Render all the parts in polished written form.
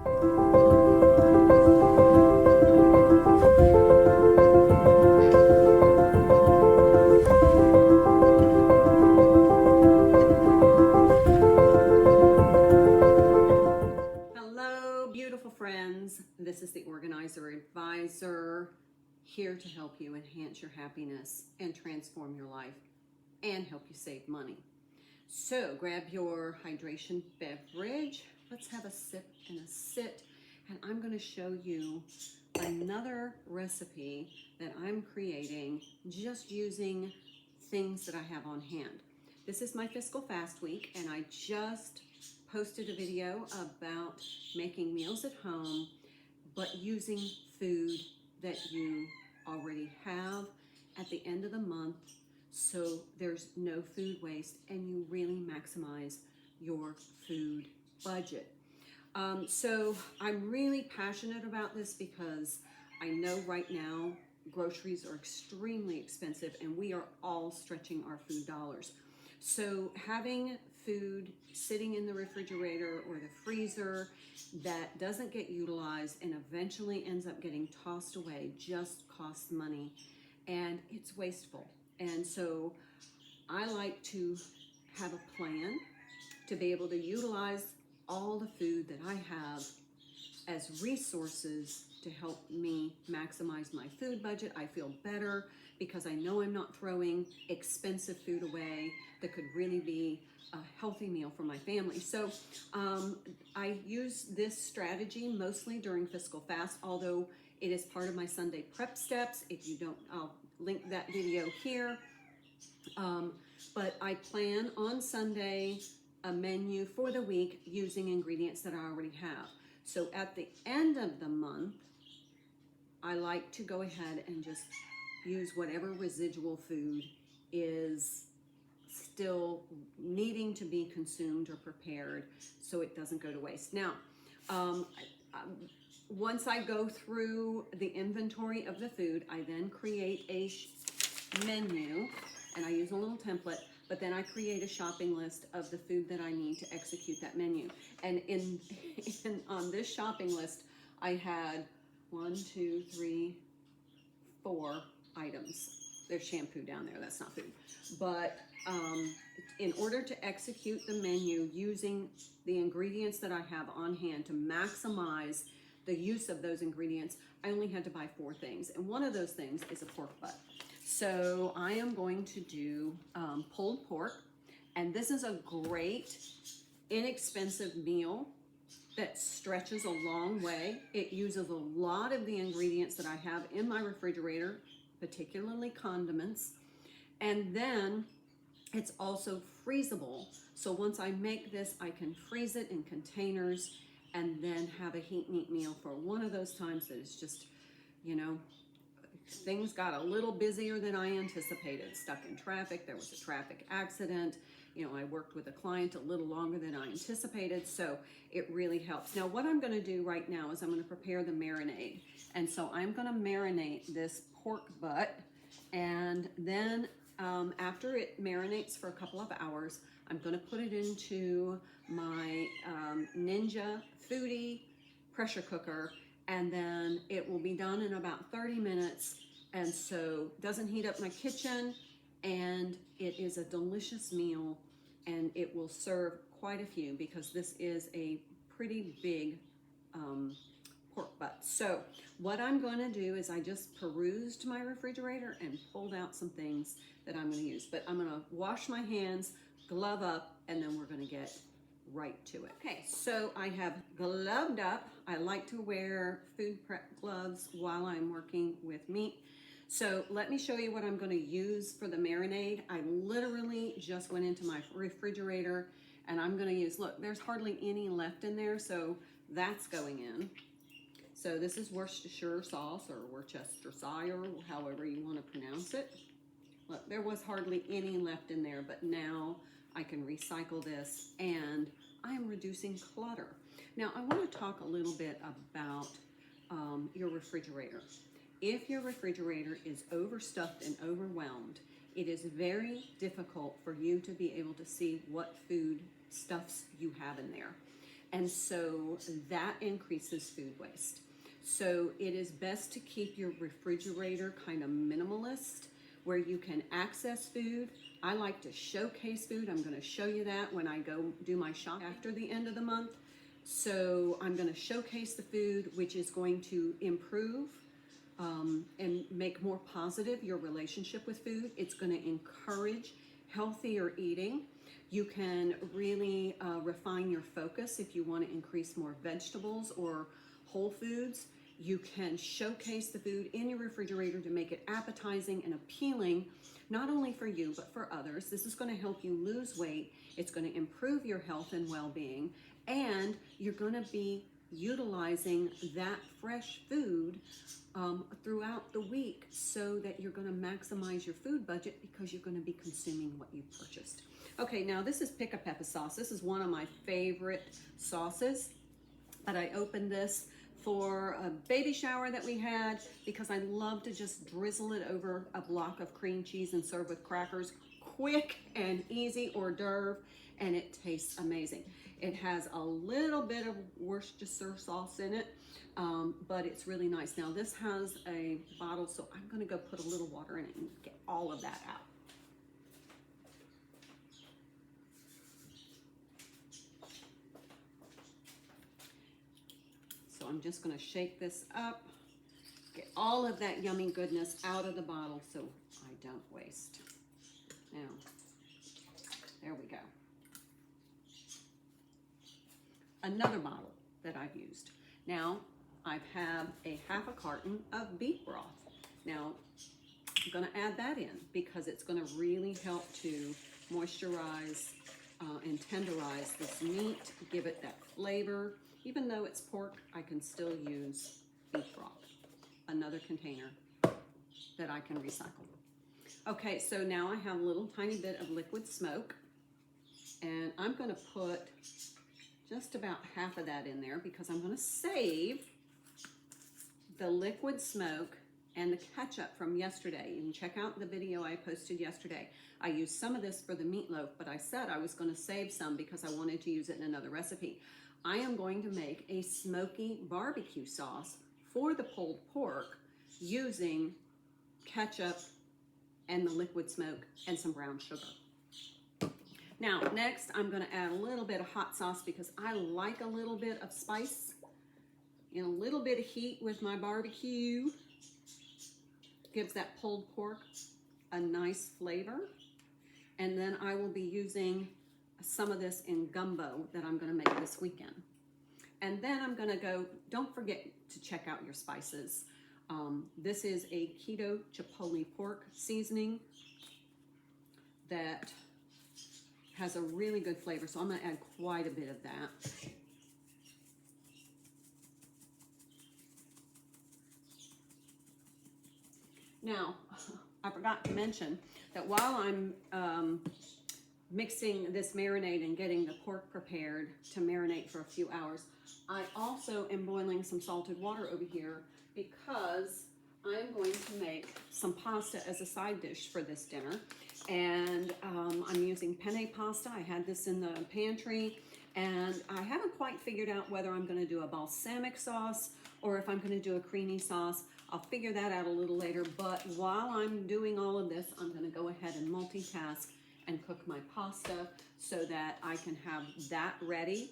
Hello, beautiful friends. This is the Organizer Advisor, here to help you enhance your happiness and transform your life and help you save money. So grab your hydration beverage. Let's have a sip and a sit. And I'm going to show you another recipe that I'm creating just using things that I have on hand. This is my fiscal fast week, and I just posted a video about making meals at home, but using food that you already have at the end of the month, so there's no food waste and you really maximize your food budget. So I'm really passionate about this because I know right now groceries are extremely expensive and we are all stretching our food dollars. So having food sitting in the refrigerator or the freezer that doesn't get utilized and eventually ends up getting tossed away just costs money and it's wasteful. And so I like to have a plan to be able to utilize all the food that I have as resources to help me maximize my food budget. I feel better because I know I'm not throwing expensive food away that could really be a healthy meal for my family. So I use this strategy mostly during fiscal fast, although it is part of my Sunday prep steps. If you don't, I'll link that video here. But I plan on Sunday a menu for the week using ingredients that I already have. So at the end of the month, I like to go ahead and just use whatever residual food is still needing to be consumed or prepared so it doesn't go to waste. Now, once I go through the inventory of the food, I then create a menu and I use a little template, but then I create a shopping list of the food that I need to execute that menu. And on this shopping list, I had 1, 2, 3, 4 items. There's shampoo down there, that's not food. But in order to execute the menu using the ingredients that I have on hand to maximize the use of those ingredients, I only had to buy 4 things. And one of those things is a pork butt. So I am going to do pulled pork, and this is a great, inexpensive meal that stretches a long way. It uses a lot of the ingredients that I have in my refrigerator, particularly condiments, and then it's also freezable. So once I make this, I can freeze it in containers and then have a heat and eat meal for one of those times that is just, you know, things got a little busier than I anticipated. Stuck in traffic, there was a traffic accident. You know, I worked with a client a little longer than I anticipated, so it really helps. Now, what I'm gonna do right now is I'm gonna prepare the marinade. And so I'm gonna marinate this pork butt, and then after it marinates for a couple of hours, I'm gonna put it into my Ninja Foodie pressure cooker, and then it will be done in about 30 minutes. And so it doesn't heat up my kitchen, and it is a delicious meal, and it will serve quite a few because this is a pretty big pork butt. So what I'm going to do is I just perused my refrigerator and pulled out some things that I'm going to use. But I'm going to wash my hands, glove up, and then we're going to get right to it. Okay, so I have gloved up. I like to wear food prep gloves while I'm working with meat. So let me show you what I'm going to use for the marinade. I literally just went into my refrigerator and I'm going to use, look, there's hardly any left in there, so that's going in. So this is Worcestershire sauce or Worcestershire, however you want to pronounce it. Look, there was hardly any left in there, but now I can recycle this and I am reducing clutter. Now I want to talk a little bit about your refrigerator. If your refrigerator is overstuffed and overwhelmed, it is very difficult for you to be able to see what food stuffs you have in there. And so that increases food waste. So it is best to keep your refrigerator kind of minimalist, where you can access food. I like to showcase food. I'm going to show you that when I go do my shop after the end of the month. So I'm going to showcase the food, which is going to improve and make more positive your relationship with food. It's going to encourage healthier eating. You can really refine your focus if you want to increase more vegetables or whole foods. You can showcase the food in your refrigerator to make it appetizing and appealing, not only for you, but for others. This is going to help you lose weight. It's going to improve your health and well-being, and you're going to be utilizing that fresh food throughout the week, so that you're going to maximize your food budget because you're going to be consuming what you purchased. Okay, now this is pick a pepper sauce. This is one of my favorite sauces, but I opened this for a baby shower that we had because I love to just drizzle it over a block of cream cheese and serve with crackers. Quick and easy hors d'oeuvre, and it tastes amazing. It has a little bit of Worcestershire sauce in it, but it's really nice. Now this has a bottle, so I'm gonna go put a little water in it and get all of that out. So I'm just gonna shake this up, get all of that yummy goodness out of the bottle so I don't waste. Now, there we go. Another bottle that I've used. Now, I have a half a carton of beef broth. Now, I'm gonna add that in because it's gonna really help to moisturize and tenderize this meat, give it that flavor. Even though it's pork, I can still use beef broth. Another container that I can recycle. Okay, so now I have a little tiny bit of liquid smoke, and I'm gonna put just about half of that in there because I'm gonna save the liquid smoke and the ketchup from yesterday. You can check out the video I posted yesterday. I used some of this for the meatloaf, but I said I was gonna save some because I wanted to use it in another recipe. I am going to make a smoky barbecue sauce for the pulled pork using ketchup and the liquid smoke and some brown sugar. Now, next I'm gonna add a little bit of hot sauce because I like a little bit of spice and a little bit of heat with my barbecue. Gives that pulled pork a nice flavor. And then I will be using some of this in gumbo that I'm gonna make this weekend. And then I'm gonna go, don't forget to check out your spices. This is a keto chipotle pork seasoning that has a really good flavor, so I'm gonna add quite a bit of that. Now, I forgot to mention that while I'm mixing this marinade and getting the pork prepared to marinate for a few hours, I also am boiling some salted water over here because I'm going to make some pasta as a side dish for this dinner. And I'm using penne pasta. I had this in the pantry, and I haven't quite figured out whether I'm gonna do a balsamic sauce or if I'm gonna do a creamy sauce. I'll figure that out a little later, but while I'm doing all of this, I'm gonna go ahead and multitask and cook my pasta so that I can have that ready,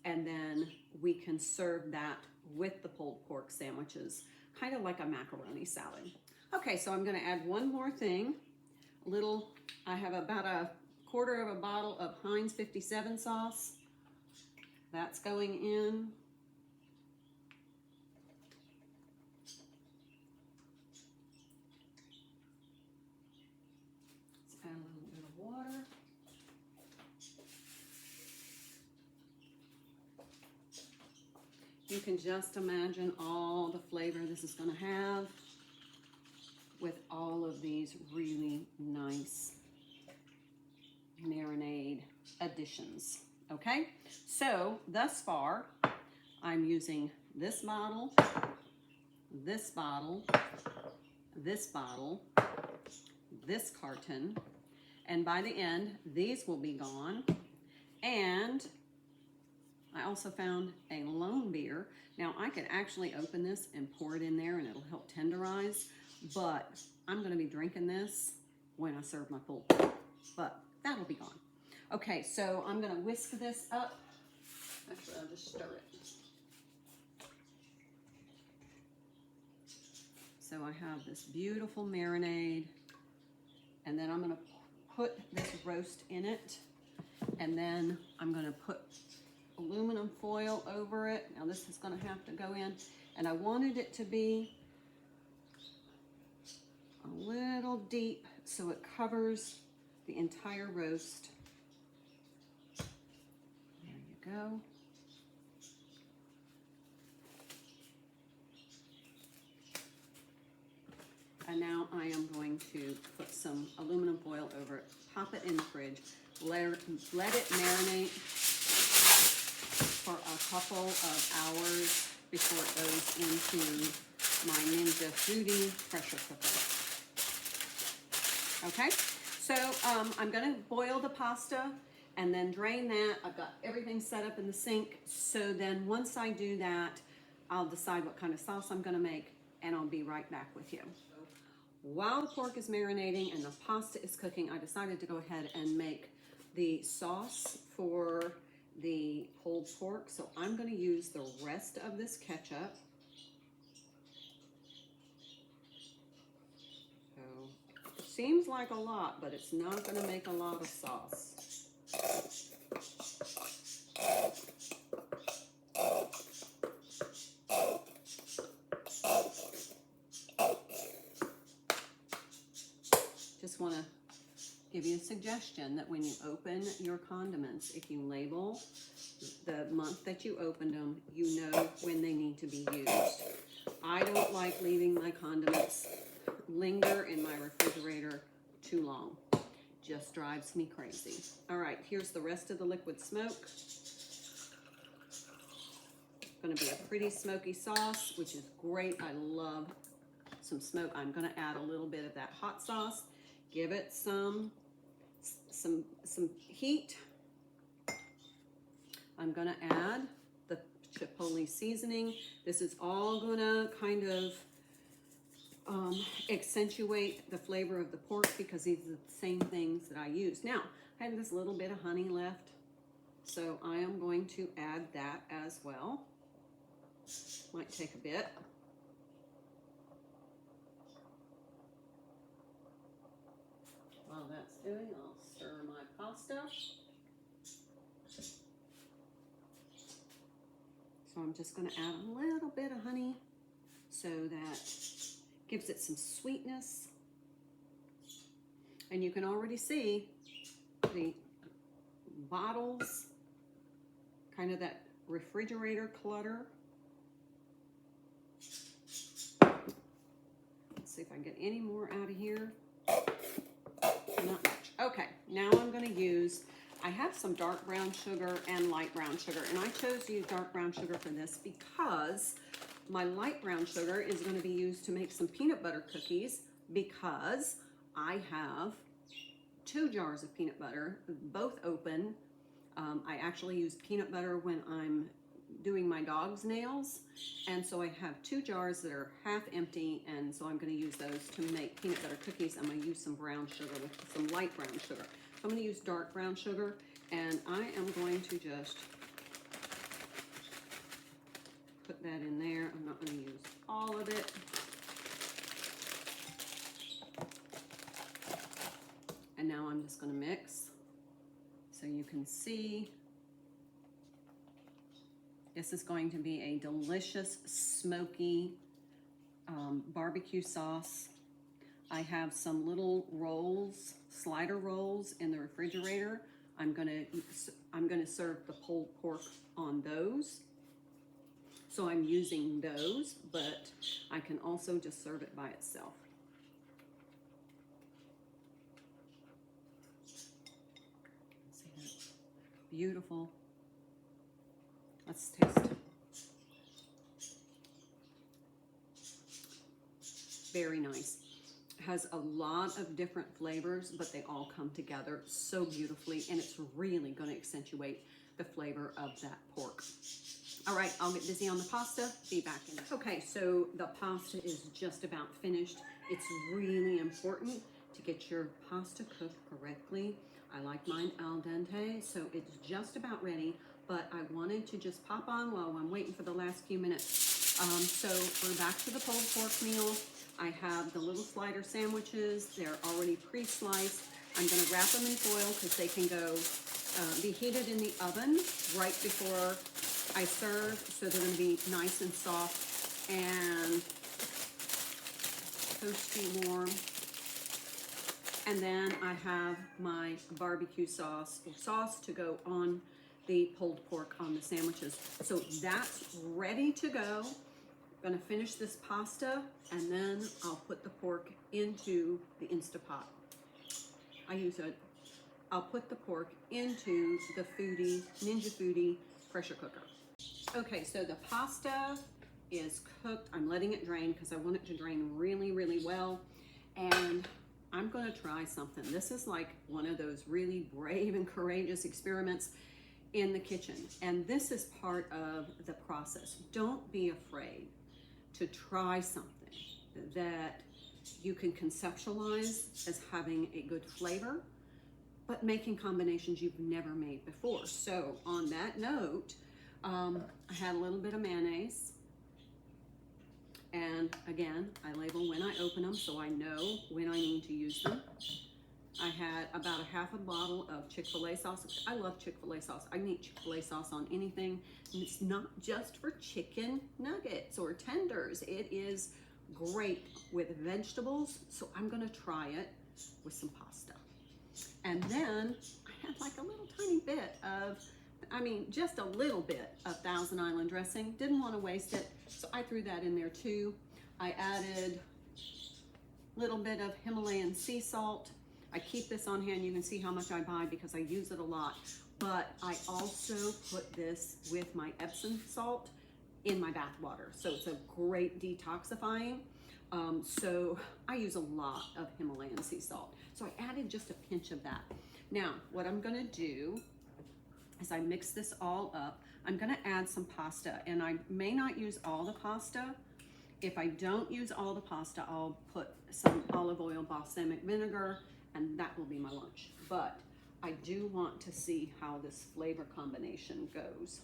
and then we can serve that with the pulled pork sandwiches, kind of like a macaroni salad. Okay, so I'm gonna add one more thing. I have about a quarter of a bottle of Heinz 57 sauce. That's going in. Let's add a little bit of water. You can just imagine all the flavor this is going to have with all of these really nice marinade additions. Okay, so thus far I'm using this bottle, this bottle, this bottle, this carton, and by the end these will be gone, and I also found a lone beer. Now I could actually open this and pour it in there and it'll help tenderize, but I'm gonna be drinking this when I serve my pulled pork, but that'll be gone. Okay, so I'm gonna whisk this up. Actually, I'll just stir it. So I have this beautiful marinade, and then I'm gonna put this roast in it, and then I'm gonna put aluminum foil over it. Now this is gonna have to go in, and I wanted it to be a little deep so it covers the entire roast. There you go. And now I am going to put some aluminum foil over it, pop it in the fridge, let it marinate for a couple of hours before it goes into my Ninja Foodie pressure cooker. Okay, so I'm gonna boil the pasta and then drain that. I've got everything set up in the sink. So then once I do that, I'll decide what kind of sauce I'm gonna make, and I'll be right back with you. While the pork is marinating and the pasta is cooking, I decided to go ahead and make the sauce for the pulled pork. So I'm going to use the rest of this ketchup. So it seems like a lot, but it's not going to make a lot of sauce. Just want to give you a suggestion that when you open your condiments, if you label the month that you opened them, you know when they need to be used. I don't like leaving my condiments linger in my refrigerator too long. Just drives me crazy. All right, here's the rest of the liquid smoke. Going to be a pretty smoky sauce, which is great. I love some smoke. I'm going to add a little bit of that hot sauce. Give it some heat. I'm gonna add the chipotle seasoning. This is all gonna kind of accentuate the flavor of the pork because these are the same things that I use. Now, I had this little bit of honey left, so I am going to add that as well. Might take a bit. While that's doing, I'll stir my pasta. So I'm just going to add a little bit of honey so that gives it some sweetness. And you can already see the bottles, kind of that refrigerator clutter. Let's see if I can get any more out of here. Not much. Okay, now I'm going to use, I have some dark brown sugar and light brown sugar, and I chose to use dark brown sugar for this because my light brown sugar is going to be used to make some peanut butter cookies because I have 2 jars of peanut butter, both open. I actually use peanut butter when I'm doing my dog's nails, and so I have 2 jars that are half empty, and so I'm going to use those to make peanut butter cookies. I'm going to use some brown sugar with some light brown sugar. So I'm going to use dark brown sugar, and I am going to just put that in there. I'm not going to use all of it. And now I'm just going to mix so you can see. This is going to be a delicious, smoky barbecue sauce. I have some little rolls, slider rolls in the refrigerator. I'm gonna serve the pulled pork on those. So I'm using those, but I can also just serve it by itself. See that? Beautiful. Let's taste. Very nice. Has a lot of different flavors, but they all come together so beautifully, and it's really going to accentuate the flavor of that pork. All right, I'll get busy on the pasta, be back in. Okay, so the pasta is just about finished. It's really important to get your pasta cooked correctly. I like mine al dente, so it's just about ready, but I wanted to just pop on while I'm waiting for the last few minutes. So we're back to the pulled pork meal. I have the little slider sandwiches. They're already pre-sliced. I'm gonna wrap them in foil because they can go be heated in the oven right before I serve, so they're gonna be nice and soft and toasty warm. And then I have my barbecue sauce or sauce to go on the pulled pork on the sandwiches. So that's ready to go. I'm gonna finish this pasta and then I'll put the pork into the Instapot. I'll put the pork into the Ninja Foodie pressure cooker. Okay, so the pasta is cooked. I'm letting it drain because I want it to drain really, really well. And I'm gonna try something. This is like one of those really brave and courageous experiments in the kitchen. And this is part of the process. Don't be afraid to try something that you can conceptualize as having a good flavor, but making combinations you've never made before. So on that note, I had a little bit of mayonnaise. And again, I label when I open them so I know when I need to use them. I had about a half a bottle of Chick-fil-A sauce. I love Chick-fil-A sauce. I can eat Chick-fil-A sauce on anything. And it's not just for chicken nuggets or tenders. It is great with vegetables. So I'm gonna try it with some pasta. And then I had like a little tiny bit of, just a little bit of Thousand Island dressing. Didn't want to waste it, so I threw that in there too. I added a little bit of Himalayan sea salt. I keep this on hand. You can see how much I buy because I use it a lot. But I also put this with my Epsom salt in my bath water. So it's a great detoxifying. So I use a lot of Himalayan sea salt. So I added just a pinch of that. Now, what I'm gonna do as I mix this all up, I'm gonna add some pasta, and I may not use all the pasta. If I don't use all the pasta, I'll put some olive oil, balsamic vinegar, and that will be my lunch. But I do want to see how this flavor combination goes.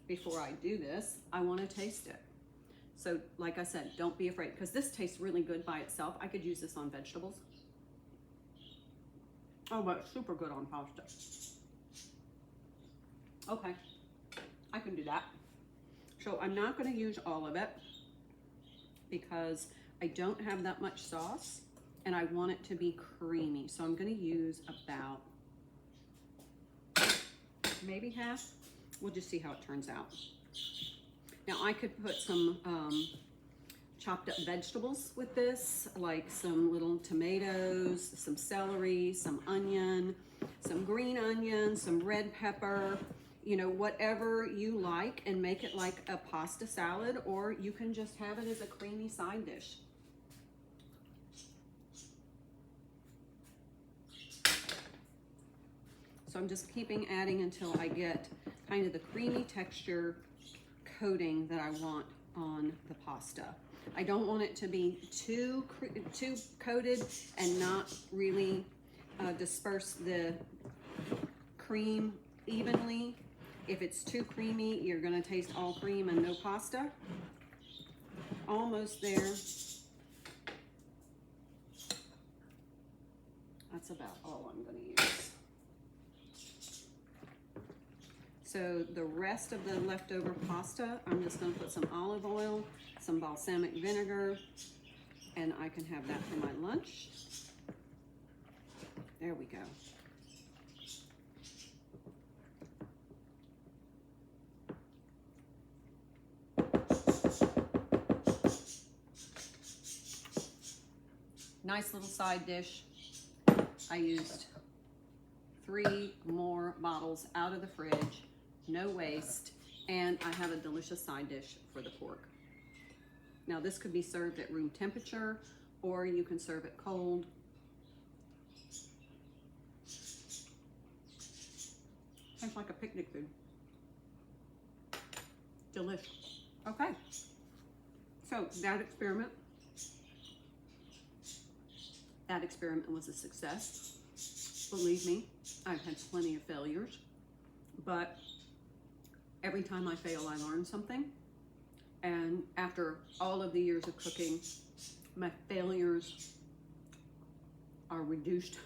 Before I do this, I wanna taste it. So like I said, don't be afraid, because this tastes really good by itself. I could use this on vegetables. Oh, but it's super good on pasta. Okay, I can do that. So I'm not gonna use all of it because I don't have that much sauce and I want it to be creamy. So I'm gonna use about maybe half. We'll just see how it turns out. Now I could put some chopped up vegetables with this, like some little tomatoes, some celery, some onion, some green onion, some red pepper, you know, whatever you like, and make it like a pasta salad, or you can just have it as a creamy side dish. So I'm just keeping adding until I get kind of the creamy texture coating that I want on the pasta. I don't want it to be too coated and not really disperse the cream evenly. If it's too creamy, you're gonna taste all cream and no pasta. Almost there. That's about all I'm gonna use. So the rest of the leftover pasta, I'm just gonna put some olive oil, some balsamic vinegar, and I can have that for my lunch. There we go. Nice little side dish. I used 3 more bottles out of the fridge, no waste, and I have a delicious side dish for the pork. Now this could be served at room temperature, or you can serve it cold. Tastes like a picnic food. Delicious. Okay. So that experiment was a success. Believe me, I've had plenty of failures, but every time I fail, I learn something. And after all of the years of cooking, my failures are reduced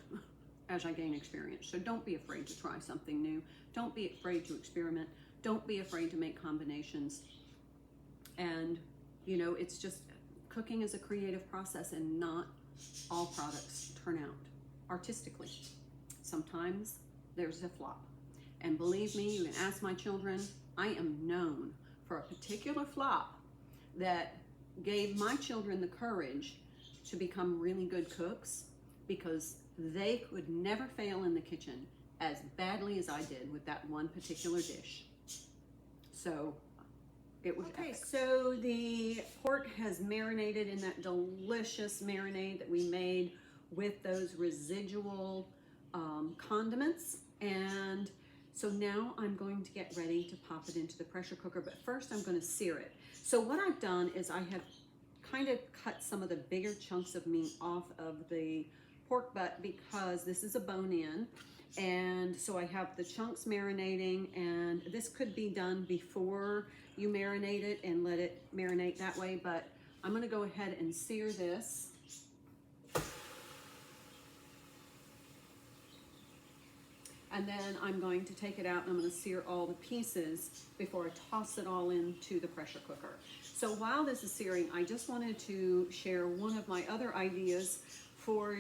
as I gain experience. So don't be afraid to try something new. Don't be afraid to experiment. Don't be afraid to make combinations. And, you know, it's just, cooking is a creative process, and not all products turn out artistically. Sometimes there's a flop. And believe me, you can ask my children, I am known for a particular flop that gave my children the courage to become really good cooks, because they could never fail in the kitchen as badly as I did with that one particular dish. So it was okay. Epic. So the pork has marinated in that delicious marinade that we made with those residual condiments. And so now I'm going to get ready to pop it into the pressure cooker, but first I'm going to sear it. So what I've done is I have kind of cut some of the bigger chunks of meat off of the pork butt, because this is a bone-in, and so I have the chunks marinating, and this could be done before you marinate it and let it marinate that way, but I'm going to go ahead and sear this. And then I'm going to take it out and I'm going to sear all the pieces before I toss it all into the pressure cooker. So while this is searing, I just wanted to share one of my other ideas for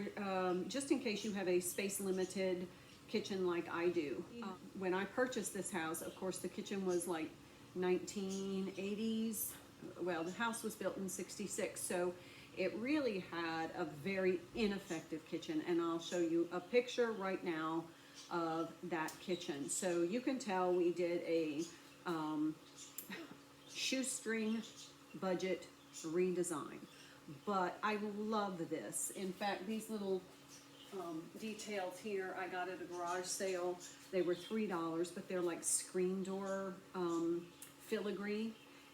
just in case you have a space limited kitchen like I do. When I purchased this house, of course, the kitchen was like 1980s. Well, the house was built in 66, so it really had a very ineffective kitchen, and I'll show you a picture right now of that kitchen. So you can tell we did a shoestring budget redesign, but I love this. In fact, these little details here I got at a garage sale. They were $3, but they're like screen door filigree,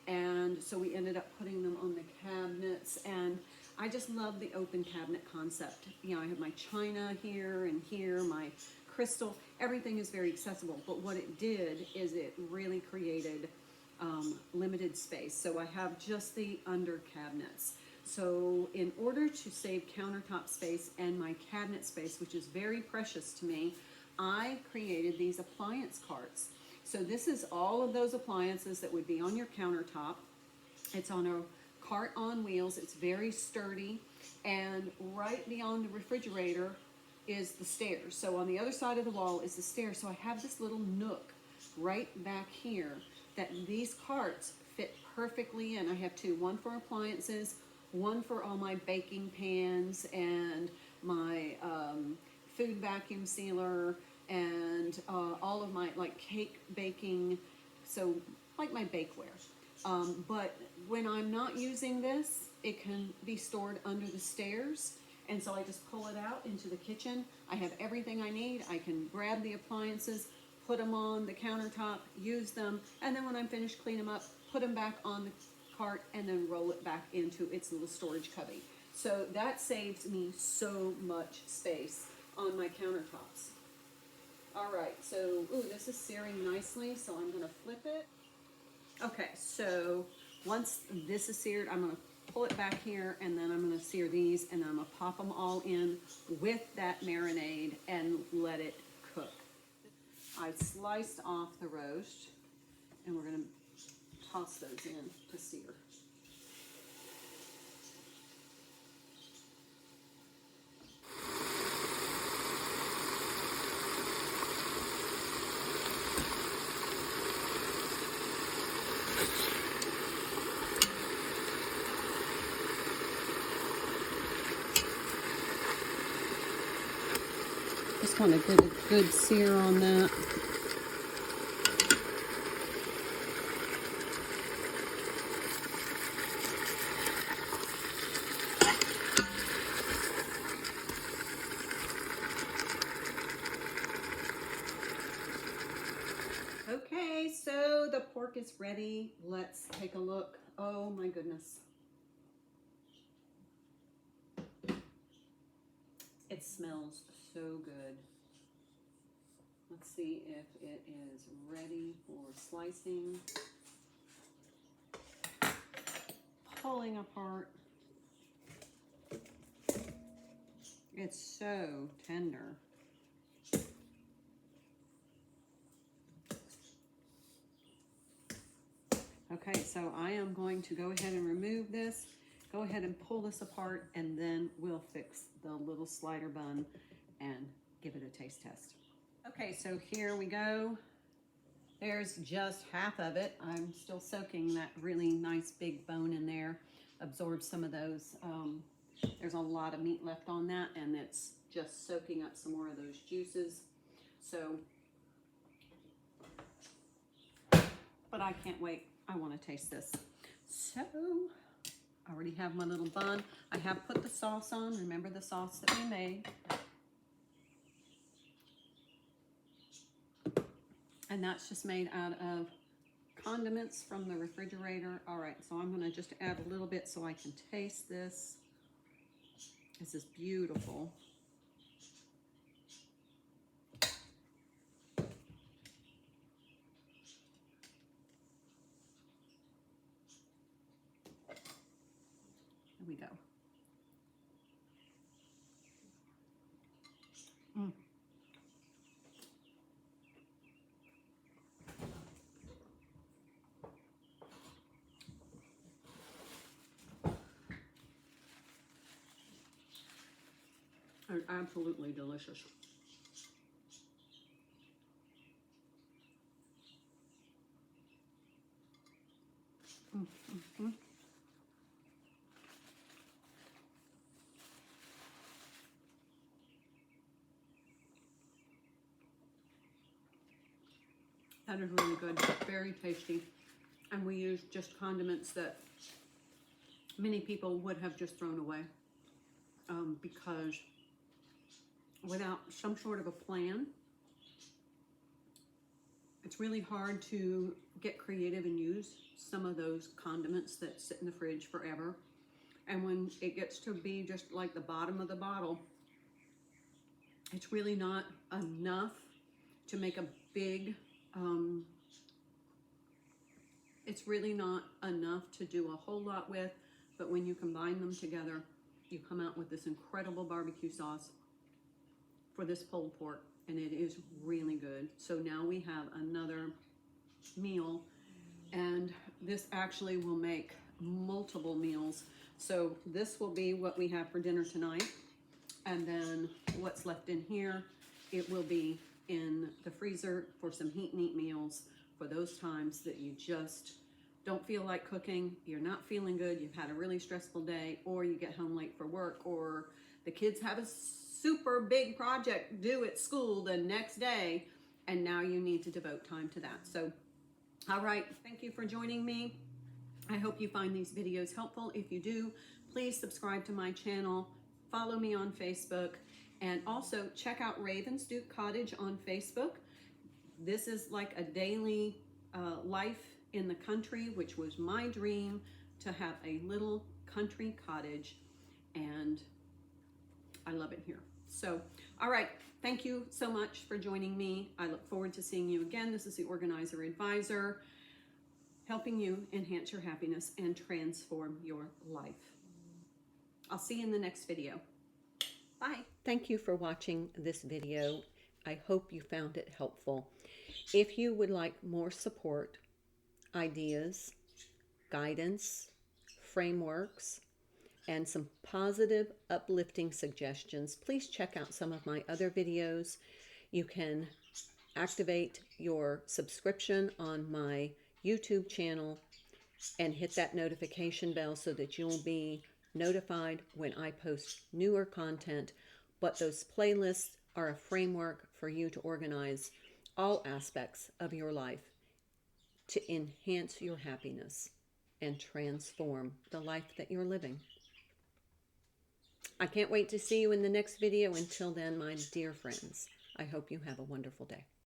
and so we ended up putting them on the cabinets, and I just love the open cabinet concept. You know, I have my china here and here, my crystal, everything is very accessible, but what it did is it really created limited space. So I have just the under cabinets. So in order to save countertop space and my cabinet space, which is very precious to me, I created these appliance carts. So this is all of those appliances that would be on your countertop. It's on a cart on wheels. It's very sturdy, and right beyond the refrigerator is the stairs. So on the other side of the wall is the stairs. So I have this little nook right back here that these carts fit perfectly in. I have two, one for appliances, one for all my baking pans and my food vacuum sealer, and all of my like cake baking, so like my bakeware. But when I'm not using this, it can be stored under the stairs. And so I just pull it out into the kitchen. I have everything I need. I can grab the appliances, put them on the countertop, use them, and then when I'm finished, clean them up, put them back on the cart, and then roll it back into its little storage cubby. So that saves me so much space on my countertops. All right, so, ooh, this is searing nicely, so I'm gonna flip it. Okay, so once this is seared, I'm gonna pull it back here, and then I'm gonna sear these, and then I'm gonna pop them all in with that marinade and let it cook. I sliced off the roast, and we're gonna toss those in to sear. Just want to get a good sear on that. it's ready. Let's take a look. Oh my goodness. It smells so good. Let's see if it is ready for slicing. Pulling apart. It's so tender. Okay, so I am going to go ahead and remove this. Go ahead and pull this apart, and then we'll fix the little slider bun and give it a taste test. Okay, so here we go. There's just half of it. I'm still soaking that really nice big bone in there. Absorb some of those. There's a lot of meat left on that, and it's just soaking up some more of those juices. So, but I can't wait. I want to taste this. So, I already have my little bun. I have put the sauce on. Remember the sauce that we made. And that's just made out of condiments from the refrigerator. All right, so I'm gonna just add a little bit so I can taste this. This is beautiful. Here we go. They're absolutely delicious. That is really good, very tasty. And we use just condiments that many people would have just thrown away because without some sort of a plan, it's really hard to get creative and use some of those condiments that sit in the fridge forever. And when it gets to be just like the bottom of the bottle, it's really not enough to make a big, it's really not enough to do a whole lot with, but when you combine them together, you come out with this incredible barbecue sauce for this pulled pork, and it is really good. So now we have another meal, and this actually will make multiple meals. So this will be what we have for dinner tonight, and then what's left in here, it will be in the freezer for some heat and eat meals for those times that you just don't feel like cooking, you're not feeling good, you've had a really stressful day, or you get home late for work, or the kids have a super big project due at school the next day, and now you need to devote time to that. So, all right, thank you for joining me. I hope you find these videos helpful. If you do, please subscribe to my channel, follow me on Facebook, and also check out Raven's Duke Cottage on Facebook. This is like a daily life in the country, which was my dream, to have a little country cottage, and I love it here. So, all right, thank you so much for joining me. I look forward to seeing you again. This is the Organizer Advisor, helping you enhance your happiness and transform your life. I'll see you in the next video. Bye. Thank you for watching this video. I hope you found it helpful. If you would like more support, ideas, guidance, frameworks, and some positive, uplifting suggestions, please check out some of my other videos. You can activate your subscription on my YouTube channel and hit that notification bell so that you'll be notified when I post newer content. But those playlists are a framework for you to organize all aspects of your life to enhance your happiness and transform the life that you're living. I can't wait to see you in the next video. Until then, my dear friends, I hope you have a wonderful day.